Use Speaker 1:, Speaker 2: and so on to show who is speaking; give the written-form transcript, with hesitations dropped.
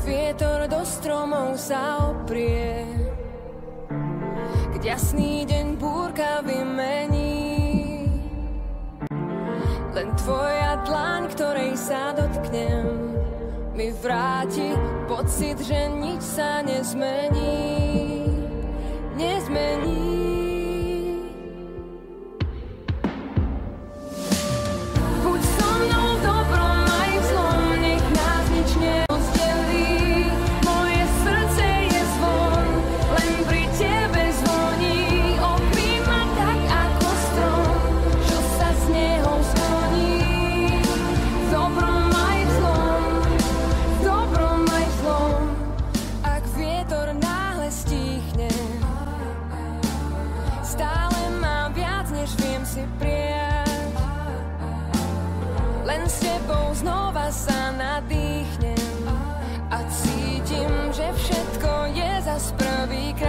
Speaker 1: vietor do stromov sa oprie, keď jasný deň búrka vymení. Len tvoja dlaň, ktorej sa dotknem, mi vráti pocit, že nič sa nezmení. Nezmení. Buď so mnou v dobrom aj v zlom, nech nás nič nerozdelí. Moje srdce je zvon, len pri tebe zvoní. Objíma ma tak ako strom, čo sa z neho skloní. V dobrom aj v zlom, v dobrom aj v zlom. Ak vietor náhle stíchne, stále mám viac, než viem si prijať. Len s tebou znova sa nadýchnem a cítim, že všetko je zas prvýkrát.